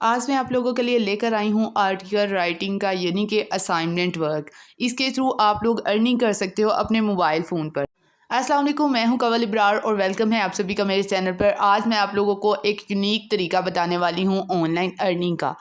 आज मैं आप लोगों के लिए लेकर आई हूँ आर्टिकल राइटिंग का यानी कि असाइनमेंट वर्क। इसके थ्रू आप लोग अर्निंग कर सकते हो अपने मोबाइल फ़ोन पर। अस्सलाम वालेकुम, मैं हूँ कंवल इब्रार और वेलकम है आप सभी का मेरे चैनल पर। आज मैं आप लोगों को एक यूनिक तरीका बताने वाली हूँ ऑनलाइन अर्निंग का।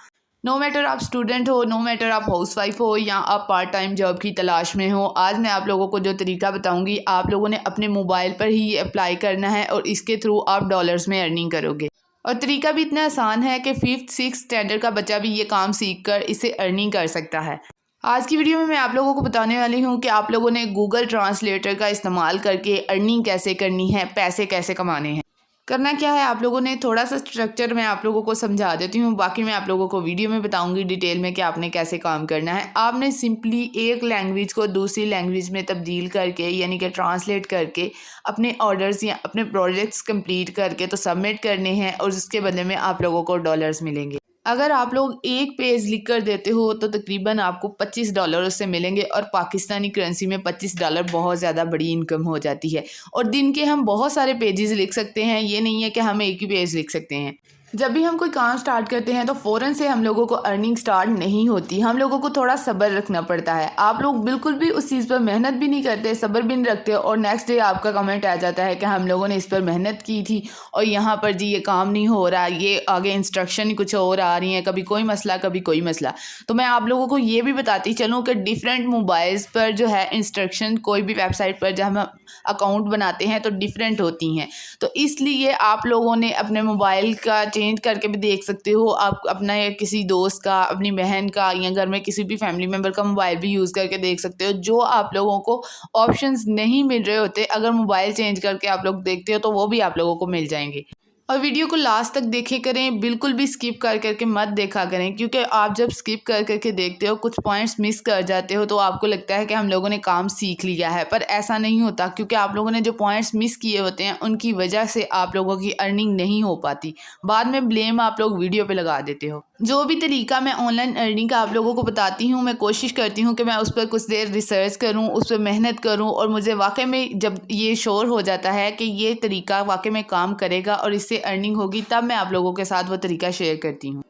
नो मैटर आप स्टूडेंट हो, नो मैटर आप हाउसवाइफ हो या आप पार्ट टाइम जॉब की तलाश में हो, आज मैं आप लोगों को जो तरीका बताऊंगी आप लोगों ने अपने मोबाइल पर ही अप्लाई करना है और इसके थ्रू आप डॉलर्स में अर्निंग करोगे। और तरीका भी इतना आसान है कि 5th-6th स्टैंडर्ड का बच्चा भी ये काम सीख कर इसे अर्निंग कर सकता है। आज की वीडियो में मैं आप लोगों को बताने वाली हूँ कि आप लोगों ने गूगल ट्रांसलेटर का इस्तेमाल करके अर्निंग कैसे करनी है, पैसे कैसे कमाने हैं। करना क्या है, आप लोगों ने थोड़ा सा स्ट्रक्चर मैं आप लोगों को समझा देती हूँ, बाकी मैं आप लोगों को वीडियो में बताऊंगी डिटेल में कि आपने कैसे काम करना है। आपने सिंपली एक लैंग्वेज को दूसरी लैंग्वेज में तब्दील करके यानी कि ट्रांसलेट करके अपने ऑर्डर्स या अपने प्रोजेक्ट्स कंप्लीट करके तो सबमिट करने हैं और उसके बदले में आप लोगों को डॉलर्स मिलेंगे। अगर आप लोग एक पेज लिख कर देते हो तो तकरीबन आपको $25 उससे मिलेंगे और पाकिस्तानी करेंसी में $25 बहुत ज़्यादा बड़ी इनकम हो जाती है। और दिन के हम बहुत सारे पेजेस लिख सकते हैं, ये नहीं है कि हम एक ही पेज लिख सकते हैं। जब भी हम कोई काम स्टार्ट करते हैं तो फ़ौरन से हम लोगों को अर्निंग स्टार्ट नहीं होती, हम लोगों को थोड़ा सब्र रखना पड़ता है। आप लोग बिल्कुल भी उस चीज़ पर मेहनत भी नहीं करते, सब्र भी नहीं रखते और नेक्स्ट डे आपका कमेंट आ जाता है कि हम लोगों ने इस पर मेहनत की थी और यहाँ पर जी ये काम नहीं हो रहा, ये आगे इंस्ट्रक्शन ही कुछ और आ रही हैं, कभी कोई मसला कभी कोई मसला। तो मैं आप लोगों को ये भी बताती चलूँ कि डिफरेंट मोबाइल्स पर जो है इंस्ट्रक्शन कोई भी वेबसाइट पर जब हम अकाउंट बनाते हैं तो डिफरेंट होती हैं। तो इसलिए आप लोगों ने अपने मोबाइल का चेंज करके भी देख सकते हो। आप अपना या किसी दोस्त का, अपनी बहन का या घर में किसी भी फैमिली मेम्बर का मोबाइल भी यूज़ करके देख सकते हो। जो आप लोगों को ऑप्शंस नहीं मिल रहे होते, अगर मोबाइल चेंज करके आप लोग देखते हो तो वो भी आप लोगों को मिल जाएंगे। और वीडियो को लास्ट तक देखे करें, बिल्कुल भी स्किप कर करके मत देखा करें, क्योंकि आप जब स्किप कर करके देखते हो कुछ पॉइंट्स मिस कर जाते हो तो आपको लगता है कि हम लोगों ने काम सीख लिया है, पर ऐसा नहीं होता। क्योंकि आप लोगों ने जो पॉइंट्स मिस किए होते हैं उनकी वजह से आप लोगों की अर्निंग नहीं हो पाती। बाद में ब्लेम आप लोग वीडियो पे लगा देते हो। जो भी तरीका मैं ऑनलाइन अर्निंग का आप लोगों को बताती हूँ, मैं कोशिश करती हूँ कि मैं उस पर कुछ देर रिसर्च करूँ, उस पर मेहनत करूँ और मुझे वाकई में जब ये श्योर हो जाता है कि ये तरीका वाकई में काम करेगा और इससे अर्निंग होगी, तब मैं आप लोगों के साथ वो तरीका शेयर करती हूँ।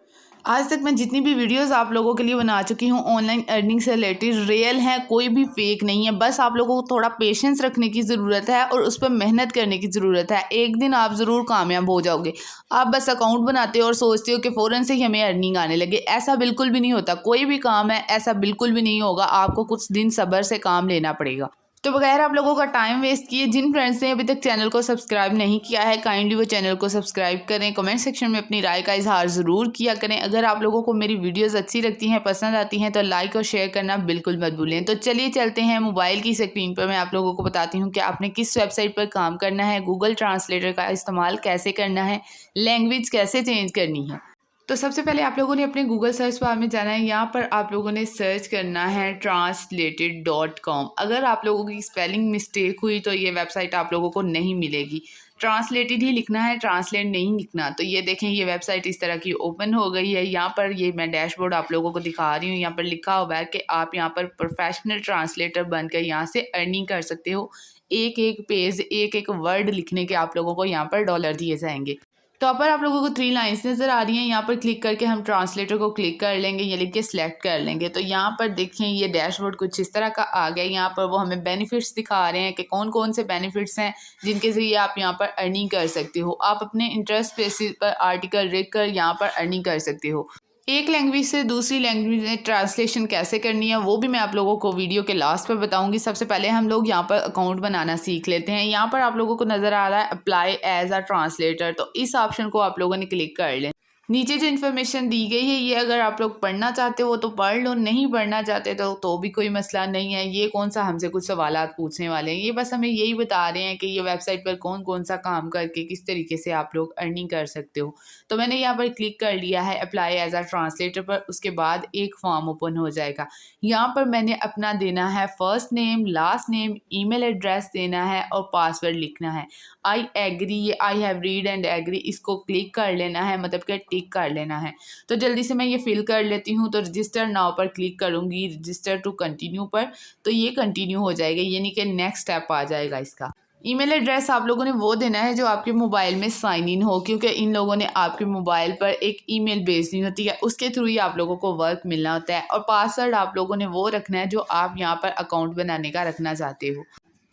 आज तक मैं जितनी भी वीडियोस आप लोगों के लिए बना चुकी हूँ ऑनलाइन अर्निंग से रिलेटेड रियल है, कोई भी फेक नहीं है। बस आप लोगों को थोड़ा पेशेंस रखने की ज़रूरत है और उस पर मेहनत करने की ज़रूरत है। एक दिन आप ज़रूर कामयाब हो जाओगे। आप बस अकाउंट बनाते हो और सोचते हो कि फ़ौरन से ही हमें अर्निंग आने लगे, ऐसा बिल्कुल भी नहीं होता। कोई भी काम है ऐसा बिल्कुल भी नहीं होगा, आपको कुछ दिन सब्र से काम लेना पड़ेगा। तो बगैर आप लोगों का टाइम वेस्ट किए, जिन फ्रेंड्स ने अभी तक चैनल को सब्सक्राइब नहीं किया है काइंडली वो चैनल को सब्सक्राइब करें। कमेंट सेक्शन में अपनी राय का इजहार ज़रूर किया करें। अगर आप लोगों को मेरी वीडियोस अच्छी लगती हैं, पसंद आती हैं, तो लाइक और शेयर करना बिल्कुल मत भूलें। तो चलिए चलते हैं मोबाइल की स्क्रीन पर। मैं आप लोगों को बताती हूँ कि आपने किस वेबसाइट पर काम करना है, गूगल ट्रांसलेटर का इस्तेमाल कैसे करना है, लैंग्वेज कैसे चेंज करनी है। तो सबसे पहले आप लोगों ने अपने गूगल सर्च बार में जाना है। यहाँ पर आप लोगों ने सर्च करना है translated.com। अगर आप लोगों की स्पेलिंग मिस्टेक हुई तो ये वेबसाइट आप लोगों को नहीं मिलेगी। ट्रांसलेटेड ही लिखना है, ट्रांसलेट नहीं लिखना। तो ये देखें, ये वेबसाइट इस तरह की ओपन हो गई है। यहाँ पर ये मैं डैशबोर्ड आप लोगों को दिखा रही हूँ। यहाँ पर लिखा हुआ है कि आप यहाँ पर प्रोफेशनल ट्रांसलेटर बनकर यहाँ से अर्निंग कर सकते हो। एक एक पेज, एक एक वर्ड लिखने के आप लोगों को यहाँ पर डॉलर दिए जाएंगे। टॉप पर आप लोगों को 3 लाइंस नज़र आ रही हैं। यहाँ पर क्लिक करके हम ट्रांसलेटर को क्लिक कर लेंगे, ये लिख के सिलेक्ट कर लेंगे। तो यहाँ पर देखें, ये डैशबोर्ड कुछ इस तरह का आ गया। यहाँ पर वो हमें बेनिफिट्स दिखा रहे हैं कि कौन कौन से बेनिफिट्स हैं जिनके ज़रिए आप यहाँ पर अर्निंग कर सकते हो। आप अपने इंटरेस्ट बेसिस पर आर्टिकल लिख कर यहाँ पर अर्निंग कर सकते हो। एक लैंग्वेज से दूसरी लैंग्वेज में ट्रांसलेशन कैसे करनी है वो भी मैं आप लोगों को वीडियो के लास्ट पर बताऊंगी। सबसे पहले हम लोग यहाँ पर अकाउंट बनाना सीख लेते हैं। यहाँ पर आप लोगों को नज़र आ रहा है अप्लाई एज अ ट्रांसलेटर, तो इस ऑप्शन को आप लोगों ने क्लिक कर लें। नीचे जो इन्फॉर्मेशन दी गई है ये अगर आप लोग पढ़ना चाहते हो तो पढ़ लो, नहीं पढ़ना चाहते तो भी कोई मसला नहीं है। ये कौन सा हमसे कुछ सवालात पूछने वाले हैं, ये बस हमें यही बता रहे हैं कि ये वेबसाइट पर कौन कौन सा काम करके किस तरीके से आप लोग अर्निंग कर सकते हो। तो मैंने यहाँ पर क्लिक कर लिया है अप्लाई एज अ ट्रांसलेटर पर। उसके बाद एक फॉर्म ओपन हो जाएगा। यहाँ पर मैंने अपना देना है first name, last name, email address देना है और पासवर्ड लिखना है। आई एग्री, ये I have read and agree, इसको क्लिक कर लेना है, मतलब कि टिक कर लेना है। तो जल्दी से मैं ये फिल कर लेती हूँ। तो रजिस्टर नाउ पर क्लिक करूँगी, रजिस्टर टू कंटिन्यू पर, तो ये कंटिन्यू हो जाएगा, यानी कि नेक्स्ट स्टेप आ जाएगा इसका। ईमेल एड्रेस आप लोगों ने वो देना है जो आपके मोबाइल में साइन इन हो, क्योंकि इन लोगों ने आपके मोबाइल पर एक ईमेल भेजनी होती है, उसके थ्रू ही आप लोगों को वर्क मिलना होता है। और पासवर्ड आप लोगों ने वो रखना है जो आप यहाँ पर अकाउंट बनाने का रखना चाहते हो।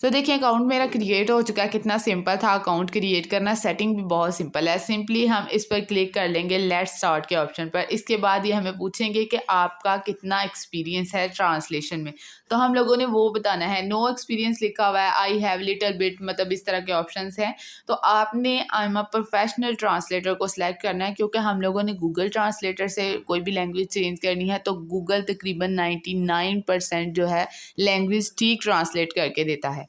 तो देखिए अकाउंट मेरा क्रिएट हो चुका है। कितना सिंपल था अकाउंट क्रिएट करना। सेटिंग भी बहुत सिंपल है। सिंपली हम इस पर क्लिक कर लेंगे लेट्स स्टार्ट के ऑप्शन पर। इसके बाद ये हमें पूछेंगे कि आपका कितना एक्सपीरियंस है ट्रांसलेशन में, तो हम लोगों ने वो बताना है। नो एक्सपीरियंस लिखा हुआ है, आई हैव लिटिल बिट, मतलब इस तरह के ऑप्शंस हैं। तो आपने I am a professional translator को सिलेक्ट करना है, क्योंकि हम लोगों ने गूगल ट्रांसलेटर से कोई भी लैंग्वेज चेंज करनी है तो गूगल तकरीबन 99% जो है लैंग्वेज ठीक ट्रांसलेट करके देता है।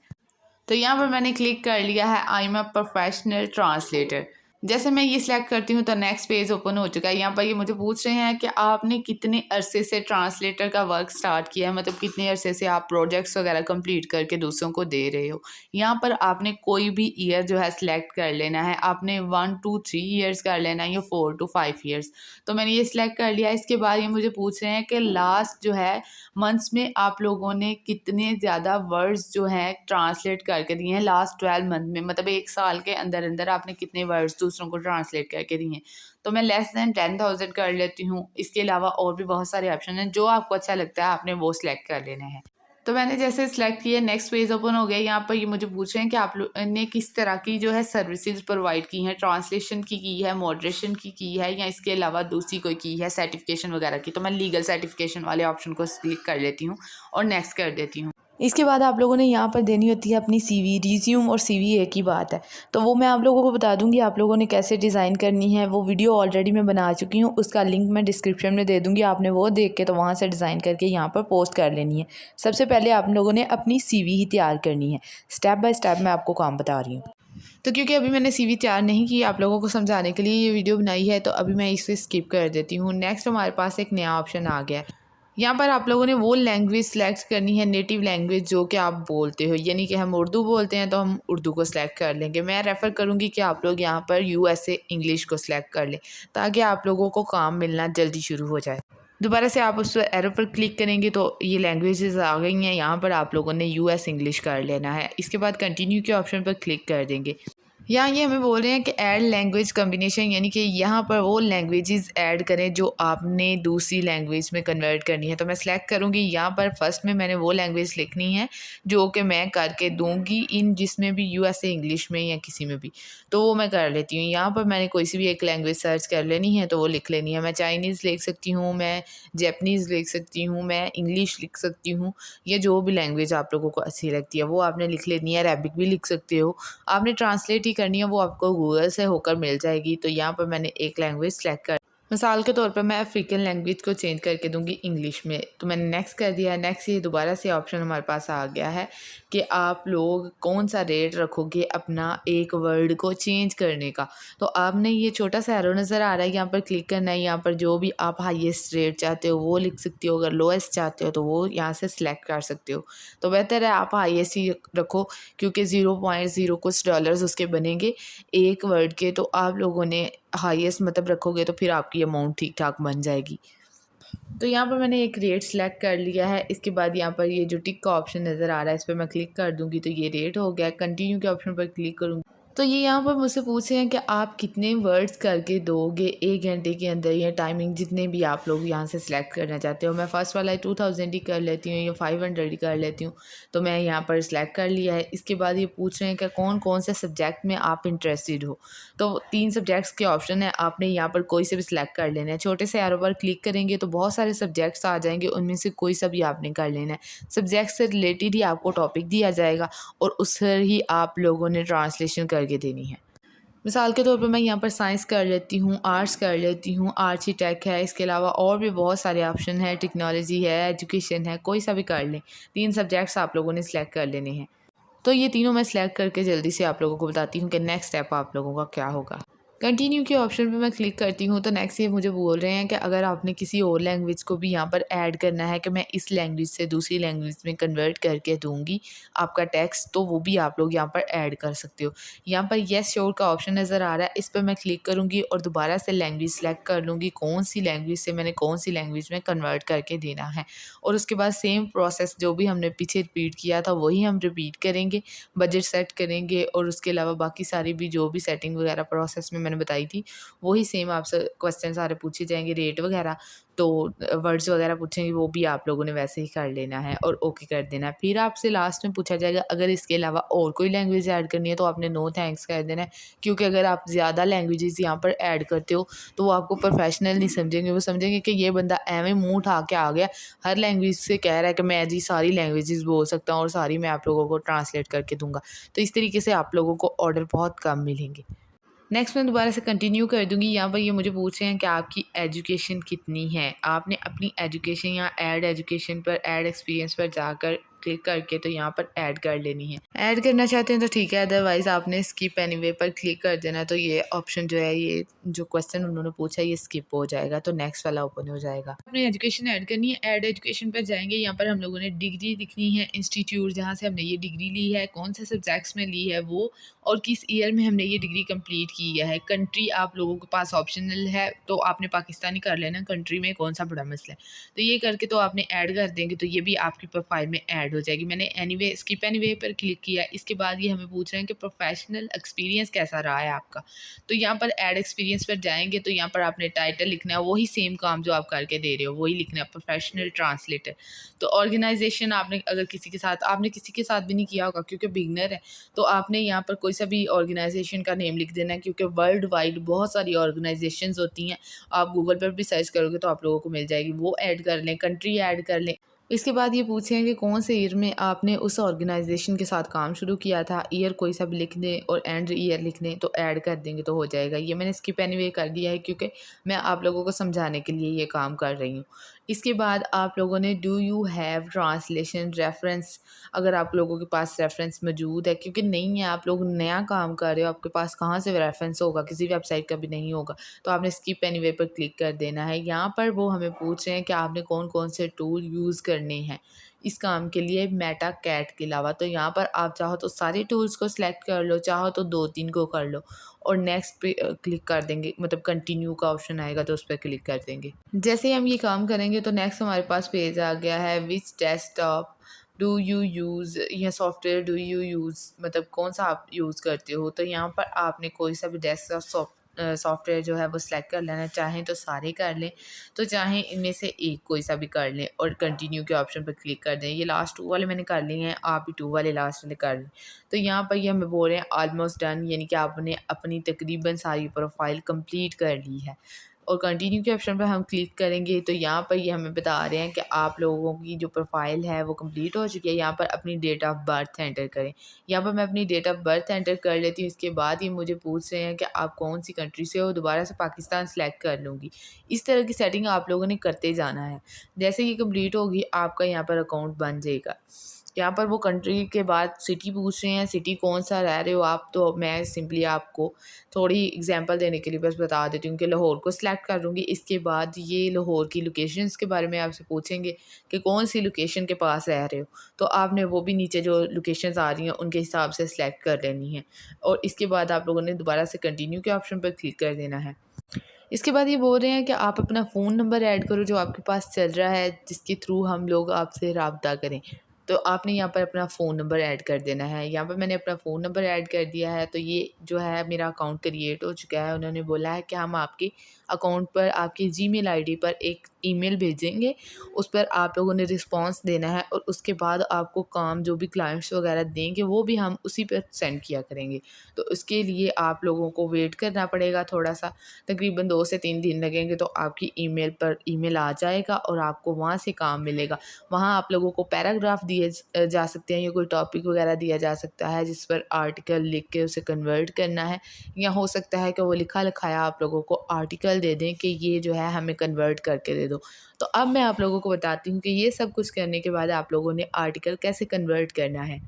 तो यहाँ पर मैंने क्लिक कर लिया है I am a professional translator. जैसे मैं ये सिलेक्ट करती हूँ तो नेक्स्ट पेज ओपन हो चुका है। यहाँ पर ये मुझे पूछ रहे हैं कि आपने कितने अरसे से ट्रांसलेटर का वर्क स्टार्ट किया है, मतलब कितने अरसे से आप प्रोजेक्ट्स वगैरह कंप्लीट करके दूसरों को दे रहे हो। यहाँ पर आपने कोई भी ईयर जो है सिलेक्ट कर लेना है। आपने 1 to 3 ईयर्स कर लेना है या 4 to 5 ईयर्स। तो मैंने ये सिलेक्ट कर लिया। इसके बाद ये मुझे पूछ रहे हैं कि लास्ट जो है मंथ्स में आप लोगों ने कितने ज़्यादा वर्ड्स जो हैं ट्रांसलेट करके दिए हैं लास्ट 12 मंथ में, मतलब एक साल के अंदर अंदर आपने कितने वर्ड्स दूसरों को ट्रांसलेट करके दिए हैं। तो मैं लेस दैन 10,000 कर लेती हूँ। इसके अलावा और भी बहुत सारे ऑप्शन हैं, जो आपको अच्छा लगता है आपने वो सिलेक्ट कर लेना है। तो मैंने जैसे सिलेक्ट किया, नेक्स्ट पेज ओपन हो गया। यहाँ पर ये मुझे पूछ रहे हैं कि आप लोग ने किस तरह की जो है सर्विसेज प्रोवाइड की हैं, ट्रांसलेशन की है, मॉडरेशन की है, या इसके अलावा दूसरी कोई की है, सर्टिफिकेशन वगैरह की। तो मैं लीगल सर्टिफिकेशन वाले ऑप्शन को क्लिक कर लेती हूँ और नेक्स्ट कर देती हूँ। इसके बाद आप लोगों ने यहाँ पर देनी होती है अपनी सीवी। रिज्यूम और सीवी एक ही बात है, तो वो मैं आप लोगों को बता दूंगी आप लोगों ने कैसे डिज़ाइन करनी है। वो वीडियो ऑलरेडी मैं बना चुकी हूँ, उसका लिंक मैं डिस्क्रिप्शन में दे दूँगी। आपने वो देख के तो वहाँ से डिज़ाइन करके यहाँ पर पोस्ट कर लेनी है। सबसे पहले आप लोगों ने अपनी सीवी ही तैयार करनी है। स्टेप बाय स्टेप मैं आपको काम बता रही हूँ। तो क्योंकि अभी मैंने सीवी तैयार नहीं की, आप लोगों को समझाने के लिए ये वीडियो बनाई है, तो अभी मैं इसे स्किप कर देती हूँ। नेक्स्ट हमारे पास एक नया ऑप्शन आ गया है। यहाँ पर आप लोगों ने वो लैंग्वेज सेलेक्ट करनी है, नेटिव लैंग्वेज जो कि आप बोलते हो। यानी कि हम उर्दू बोलते हैं तो हम उर्दू को सिलेक्ट कर लेंगे। मैं रेफ़र करूँगी कि आप लोग यहाँ पर USA इंग्लिश को सिलेक्ट कर लें, ताकि आप लोगों को काम मिलना जल्दी शुरू हो जाए। दोबारा से आप उस एरो पर क्लिक करेंगे तो ये लैंग्वेजेस आ गई हैं। यहाँ पर आप लोगों ने US इंग्लिश कर लेना है। इसके बाद कंटिन्यू के ऑप्शन पर क्लिक कर देंगे। यहाँ ये हमें बोल रहे हैं कि ऐड लैंग्वेज कम्बिनेशन, यानी कि यहाँ पर वो लैंग्वेजेस ऐड करें जो आपने दूसरी लैंग्वेज में कन्वर्ट करनी है। तो मैं सिलेक्ट करूँगी। यहाँ पर फर्स्ट में मैंने वो लैंग्वेज लिखनी है जो कि मैं करके दूँगी इन जिसमें भी USA इंग्लिश में या किसी में भी, तो वो मैं कर लेती हूँ। यहाँ पर मैंने कोई सी भी एक लैंग्वेज सर्च कर लेनी है तो वो लिख लेनी है। मैं चाइनीज़ लिख सकती हूँ, मैं जैपनीज़ लिख सकती हूँ, मैं इंग्लिश लिख सकती हूँ, या जो भी लैंग्वेज आप लोगों को अच्छी लगती है वो आपने लिख लेनी है। अरबिक भी लिख सकते हो। आपने ट्रांसलेट ही करनी है, वो आपको गूगल से होकर मिल जाएगी। तो यहाँ पर मैंने एक लैंग्वेज सेलेक्ट कर, मिसाल के तौर पर मैं अफ्रीकन लैंग्वेज को चेंज करके दूंगी इंग्लिश में। तो मैंने नेक्स्ट कर दिया है। नेक्स्ट ये दोबारा से ऑप्शन हमारे पास आ गया है कि आप लोग कौन सा रेट रखोगे अपना एक वर्ड को चेंज करने का। तो आपने ये छोटा सा एरो नज़र आ रहा है, यहाँ पर क्लिक करना है। यहाँ पर जो भी आप हाईएस्ट रेट चाहते हो वो लिख सकते हो, अगर लोएस्ट चाहते हो तो वो यहाँ से सिलेक्ट कर सकते हो। तो बेहतर है आप हाईएस्ट ही रखो, क्योंकि 0.0 कुछ डॉलर्स उसके बनेंगे एक वर्ड के। तो आप लोगों ने हाईएस्ट मतलब रखोगे तो फिर आपकी अमाउंट ठीक ठाक बन जाएगी। तो यहाँ पर मैंने एक रेट सेलेक्ट कर लिया है। इसके बाद यहाँ पर ये जो टिक का ऑप्शन नज़र आ रहा है इस पर मैं क्लिक कर दूँगी तो ये रेट हो गया। कंटिन्यू के ऑप्शन पर क्लिक करूँगी तो ये यहाँ पर मुझसे पूछे हैं कि आप कितने वर्ड्स करके दोगे 1 घंटे के अंदर, या टाइमिंग जितने भी आप लोग यहाँ से सिलेक्ट करना चाहते हो। मैं फ़र्स्ट वाला 2000 ही कर लेती हूँ या 500 ही कर लेती हूँ। तो मैं यहाँ पर सिलेक्ट कर लिया है। इसके बाद ये पूछ रहे हैं कि कौन कौन से सब्जेक्ट में आप इंटरेस्टेड हो। तो 3 सब्जेक्ट्स के ऑप्शन है, आपने यहाँ पर कोई से भी सिलेक्ट कर लेना है। छोटे से एरो पर क्लिक करेंगे तो बहुत सारे सब्जेक्ट्स आ जाएंगे, उनमें से कोई सा भी आपने कर लेना है। सब्जेक्ट से रिलेटेड ही आपको टॉपिक दिया जाएगा और उस पर ही आप लोगों ने ट्रांसलेशन करके देनी है। मिसाल के तौर पर मैं यहाँ पर साइंस कर लेती हूँ, आर्ट्स कर लेती हूँ, आर्किटेक्ट है। इसके अलावा और भी बहुत सारे ऑप्शन है, टेक्नोलॉजी है, एजुकेशन है, कोई सा भी कर लें। 3 सब्जेक्ट्स आप लोगों ने सिलेक्ट कर लेने हैं। तो ये तीनों मैं सिलेक्ट करके जल्दी से आप लोगों को बताती हूँ कि नेक्स्ट स्टेप आप लोगों का क्या होगा। कंटिन्यू के ऑप्शन पे मैं क्लिक करती हूँ तो नेक्स्ट ये मुझे बोल रहे हैं कि अगर आपने किसी और लैंग्वेज को भी यहाँ पर ऐड करना है कि मैं इस लैंग्वेज से दूसरी लैंग्वेज में कन्वर्ट करके दूँगी आपका टेक्स्ट, तो वो भी आप लोग यहाँ पर ऐड कर सकते हो। यहाँ पर येस श्योर का ऑप्शन नज़र आ रहा है, इस पर मैं क्लिक करूँगी और दोबारा से लैंग्वेज सेलेक्ट कर लूँगी, कौन सी लैंग्वेज से मैंने कौन सी लैंग्वेज में कन्वर्ट करके देना है। और उसके बाद सेम प्रोसेस जो भी हमने पीछे रिपीट किया था वही हम रिपीट करेंगे, बजट सेट करेंगे और उसके अलावा बाकी सारी भी जो भी सेटिंग वगैरह प्रोसेस में मैंने बताई थी वही सेम आपसे क्वेश्चन सारे पूछे जाएंगे, रेट वगैरह, तो वर्ड्स वगैरह पूछेंगे, वो भी आप लोगों ने वैसे ही कर लेना है और ओके कर देना है। फिर आपसे लास्ट में पूछा जाएगा अगर इसके अलावा और कोई लैंग्वेज ऐड करनी है तो आपने नो थैंक्स कर देना है, क्योंकि अगर आप ज़्यादा लैंग्वेजेस यहाँ पर ऐड करते हो तो वो आपको प्रोफेशनल नहीं समझेंगे, वो समझेंगे कि ये बंदा एवं मुँह उठा के आ गया, हर लैंग्वेज से कह रहा है कि मैं जी सारी लैंग्वेजेस बोल सकता हूँ और सारी मैं आप लोगों को ट्रांसलेट करके दूंगा। तो इस तरीके से आप लोगों को ऑर्डर बहुत कम मिलेंगे। नेक्स्ट मैं दोबारा से कंटिन्यू कर दूँगी। यहाँ पर ये मुझे पूछ रहे हैं कि आपकी एजुकेशन कितनी है। आपने अपनी एजुकेशन यहाँ ऐड एजुकेशन पर, ऐड एक्सपीरियंस पर जाकर क्लिक करके तो यहाँ पर ऐड कर लेनी है। ऐड करना चाहते हैं तो ठीक है, अदरवाइज़ आपने स्किप एनीवे पर क्लिक कर देना, तो ये ऑप्शन जो है, ये जो क्वेश्चन उन्होंने पूछा ये स्किप हो जाएगा, तो नेक्स्ट वाला ओपन हो जाएगा। अपनी एजुकेशन ऐड करनी है, ऐड एजुकेशन पर जाएंगे। यहाँ पर हम लोगों ने डिग्री लिखनी है, इंस्टीट्यूट जहाँ से हमने ये डिग्री ली है, कौन से सब्जेक्ट्स में ली है वो, और किस ईयर में हमने ये डिग्री कंप्लीट की है। कंट्री आप लोगों के पास ऑप्शनल है, तो आपने पाकिस्तानी कर लेना, कंट्री में कौन सा बड़ा मसला है, तो ये करके तो आपने ऐड कर देंगे तो ये भी आपकी प्रोफाइल में ऐड हो जाएगी। मैंने एनीवे स्किप एनीवे पर क्लिक किया। इसके बाद ये हमें पूछ रहे हैं कि प्रोफेशनल एक्सपीरियंस कैसा रहा है आपका, तो यहाँ पर ऐड एक्सपीरियंस पर जाएंगे तो यहाँ पर आपने टाइटल लिखना है, वही सेम काम जो आप करके दे रहे हो वही लिखना है, प्रोफेशनल ट्रांसलेटर। तो ऑर्गेनाइजेशन आपने अगर किसी के साथ, आपने किसी के साथ भी नहीं किया होगा क्योंकि बिगनर है, तो आपने यहाँ पर कोई सा भी ऑर्गेनाइजेशन का नेम लिख देना है, क्योंकि वर्ल्ड वाइड बहुत सारी ऑर्गेनाइजेशंस होती हैं, आप गूगल पर भी सर्च करोगे तो आप लोगों को मिल जाएगी, वो ऐड कर लें, कंट्री ऐड कर लें। इसके बाद ये पूछें कि कौन से ईयर में आपने उस ऑर्गेनाइजेशन के साथ काम शुरू किया था, ईयर कोई सा भी लिख दें और एंड ईयर लिख दें तो ऐड कर देंगे तो हो जाएगा। ये मैंने स्किप एनीवे कर दिया है क्योंकि मैं आप लोगों को समझाने के लिए ये काम कर रही हूँ। इसके बाद आप लोगों ने do you have translation reference, अगर आप लोगों के पास रेफरेंस मौजूद है, क्योंकि नहीं है, आप लोग नया काम कर रहे हो, आपके पास कहाँ से रेफरेंस होगा, किसी वेबसाइट का भी नहीं होगा, तो आपने स्किप एनीवे पर क्लिक कर देना है। यहाँ पर वो हमें पूछ रहे हैं कि आपने कौन कौन से टूल यूज़ करने हैं इस काम के लिए मेटा कैट के अलावा, तो यहाँ पर आप चाहो तो सारे टूल्स को सिलेक्ट कर लो, चाहो तो 2-3 को कर लो और नेक्स्ट पे क्लिक कर देंगे, मतलब कंटिन्यू का ऑप्शन आएगा तो उस पर क्लिक कर देंगे। जैसे ही हम ये काम करेंगे तो नेक्स्ट हमारे पास पेज आ गया है, विच डेस्कटॉप डू यू यूज़, या सॉफ्टवेयर डू यू यूज़, मतलब कौन सा आप यूज़ करते हो, तो यहाँ पर आपने कोई सा भी डेस्कटॉप सॉफ्टवेयर जो है वो सिलेक्ट कर लेना, चाहें तो सारे कर लें, तो चाहें इनमें से एक कोई सा भी कर लें और कंटिन्यू के ऑप्शन पर क्लिक कर दें। ये लास्ट 2 वाले मैंने कर लिए हैं, आप भी 2 वाले लास्ट वाले कर लें। तो यहाँ पर ये हमें बोल रहे हैं ऑलमोस्ट डन, यानी कि आपने अपनी तकरीबन सारी प्रोफाइल कंप्लीट कर ली है और कंटिन्यू के ऑप्शन पर हम क्लिक करेंगे तो यहाँ पर ये हमें बता रहे हैं कि आप लोगों की जो प्रोफाइल है वो कंप्लीट हो चुकी है। यहाँ पर अपनी डेट ऑफ बर्थ एंटर करें। यहाँ पर मैं अपनी डेट ऑफ बर्थ एंटर कर लेती हूँ। इसके बाद ये मुझे पूछ रहे हैं कि आप कौन सी कंट्री से हो, दोबारा से पाकिस्तान सेलेक्ट कर लूँगी। इस तरह की सेटिंग आप लोगों ने करते जाना है। जैसे ये कंप्लीट होगी आपका यहाँ पर अकाउंट बन जाएगा। यहाँ पर वो कंट्री के बाद सिटी पूछ रहे हैं, सिटी कौन सा रह रहे हो आप, तो मैं सिंपली आपको थोड़ी एग्जांपल देने के लिए बस बता देती हूँ कि लाहौर को सिलेक्ट कर लूँगी। इसके बाद ये लाहौर की लोकेशंस के बारे में आपसे पूछेंगे कि कौन सी लोकेशन के पास रह रहे हो, तो आपने वो भी नीचे जो लोकेशंस आ रही हैं उनके हिसाब से सिलेक्ट कर लेनी है और इसके बाद आप लोगों ने दोबारा से कंटिन्यू के ऑप्शन पर क्लिक कर देना है। इसके बाद ये बोल रहे हैं कि आप अपना फ़ोन नंबर ऐड करो जो आपके पास चल रहा है, जिसके थ्रू हम लोग आपसे राब्ता करें। तो आपने यहाँ पर अपना फ़ोन नंबर ऐड कर देना है। यहाँ पर मैंने अपना फ़ोन नंबर ऐड कर दिया है, तो ये जो है मेरा अकाउंट क्रिएट हो चुका है। उन्होंने बोला है कि हम आपके अकाउंट पर, आपकी जीमेल आईडी पर एक ईमेल भेजेंगे, उस पर आप लोगों ने रिस्पांस देना है और उसके बाद आपको काम जो भी क्लाइंट्स वगैरह देंगे वो भी हम उसी पर सेंड किया करेंगे। तो उसके लिए आप लोगों को वेट करना पड़ेगा थोड़ा सा, तकरीबन 2 से 3 दिन लगेंगे, तो आपकी ईमेल पर ईमेल आ जाएगा और आपको वहाँ से काम मिलेगा। वहाँ आप लोगों को पैराग्राफ दिए जा सकते हैं या कोई टॉपिक वगैरह दिया जा सकता है जिस पर आर्टिकल लिख के उसे कन्वर्ट करना है, या हो सकता है कि वो लिखा लिखाया आप लोगों को आर्टिकल दे दें कि ये जो है हमें कन्वर्ट करके दे दो। तो अब मैं आप लोगों को बताती हूँ कि ये सब कुछ करने के बाद आप लोगों ने आर्टिकल कैसे कन्वर्ट करना है।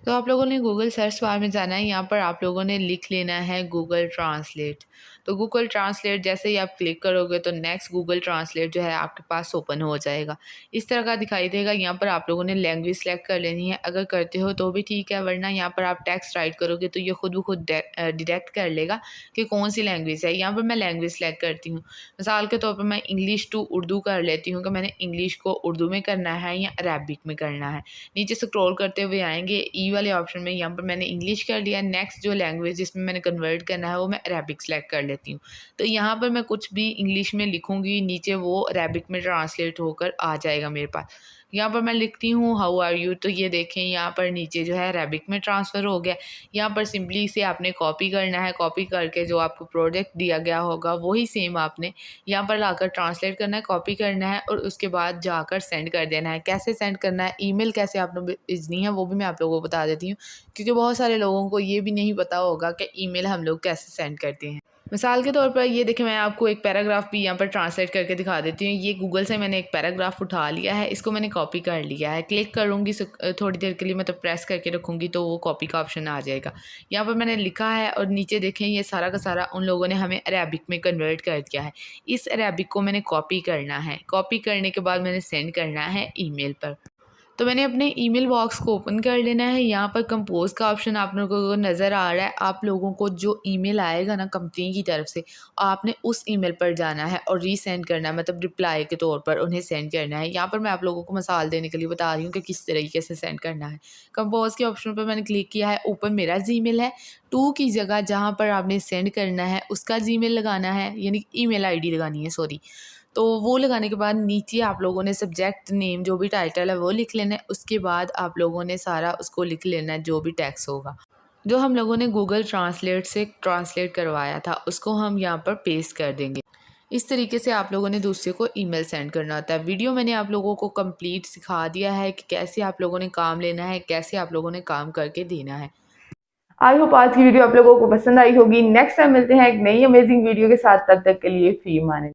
तो आप लोगों ने गूगल सर्च बार में जाना है, यहाँ पर आप लोगों ने लिख लेना है गूगल ट्रांसलेट। तो गूगल ट्रांसलेट जैसे ही आप क्लिक करोगे तो नेक्स्ट गूगल ट्रांसलेट जो है आपके पास ओपन हो जाएगा। इस तरह का दिखाई देगा। यहाँ पर आप लोगों ने लैंग्वेज सेलेक्ट कर लेनी है, अगर करते हो तो भी ठीक है, वरना यहाँ पर आप टेक्स्ट राइट करोगे तो ये खुद ब खुद डिटेक्ट कर लेगा कि कौन सी लैंग्वेज है। यहाँ पर मैं लैंग्वेज सेलेक्ट करती हूँ। मिसाल के तौर पर मैं इंग्लिश टू उर्दू कर लेती हूँ कि मैंने इंग्लिश को उर्दू में करना है या अरबिक में करना है। नीचे स्क्रॉल करते हुए आएंगे ई वाले ऑप्शन में, यहाँ पर मैंने इंग्लिश कर लिया। नेक्स्ट जो लैंग्वेज जिसमें मैंने कन्वर्ट करना है वो मैं अरबिक सेलेक्ट कर लेती हूँ। तो यहाँ पर मैं कुछ भी इंग्लिश में लिखूँगी, नीचे वो अरबिक में ट्रांसलेट होकर आ जाएगा मेरे पास। यहाँ पर मैं लिखती हूँ हाउ आर यू, तो ये देखें यहाँ पर नीचे जो है अरबिक में ट्रांसफ़र हो गया। यहाँ पर सिंपली इसे आपने कॉपी करना है, कॉपी करके जो आपको प्रोडक्ट दिया गया होगा वही सेम आपने यहाँ पर लाकर ट्रांसलेट करना है, कॉपी करना है और उसके बाद जाकर सेंड कर देना है। कैसे सेंड करना है, ईमेल कैसे आपने भेजनी है वो भी मैं आप लोगों को बता देती हूँ, क्योंकि बहुत सारे लोगों को ये भी नहीं पता होगा कि ईमेल हम लोग कैसे सेंड करते हैं। मिसाल के तौर पर ये देखें, मैं आपको एक पैराग्राफ भी यहाँ पर ट्रांसलेट करके दिखा देती हूँ। ये गूगल से मैंने एक पैराग्राफ उठा लिया है, इसको मैंने कॉपी कर लिया है। क्लिक करूँगी थोड़ी देर के लिए, मतलब प्रेस करके रखूँगी तो वो कॉपी का ऑप्शन आ जाएगा। यहाँ पर मैंने लिखा है और नीचे देखें ये सारा का सारा उन लोगों ने हमें अरबिक में कन्वर्ट कर दिया है। इस अरबिक को मैंने कॉपी करना है, कॉपी करने के बाद मैंने सेंड करना है ईमेल पर। तो मैंने अपने ईमेल बॉक्स को ओपन कर लेना है। यहाँ पर कंपोज का ऑप्शन आप लोगों को नज़र आ रहा है। आप लोगों को जो ईमेल आएगा ना कंपनी की तरफ से, आपने उस ईमेल पर जाना है और रीसेंड करना है, मतलब रिप्लाई के तौर पर उन्हें सेंड करना है। यहाँ पर मैं आप लोगों को मिसाल देने के लिए बता रही हूँ कि किस तरीके से सेंड करना है। कंपोज के ऑप्शन पर मैंने क्लिक किया है, ऊपर मेरा जीमेल है, टू की जगह जहाँ पर आपने सेंड करना है उसका जीमेल लगाना है, यानी ईमेल आईडी लगानी है, सॉरी। तो वो लगाने के बाद नीचे आप लोगों ने सब्जेक्ट नेम जो भी टाइटल है वो लिख लेना है। उसके बाद आप लोगों ने सारा उसको लिख लेना है, जो भी टेक्स्ट होगा जो हम लोगों ने गूगल ट्रांसलेट से ट्रांसलेट करवाया था उसको हम यहाँ पर पेस्ट कर देंगे। इस तरीके से आप लोगों ने दूसरे को ईमेल सेंड करना होता है। वीडियो मैंने आप लोगों को कंप्लीट सिखा दिया है कि कैसे आप लोगों ने काम लेना है, कैसे आप लोगों ने काम करके देना है। आई होप आज की वीडियो आप लोगों को पसंद आई होगी। नेक्स्ट टाइम मिलते हैं एक नई अमेजिंग वीडियो के साथ, तब तक के लिए फी माने।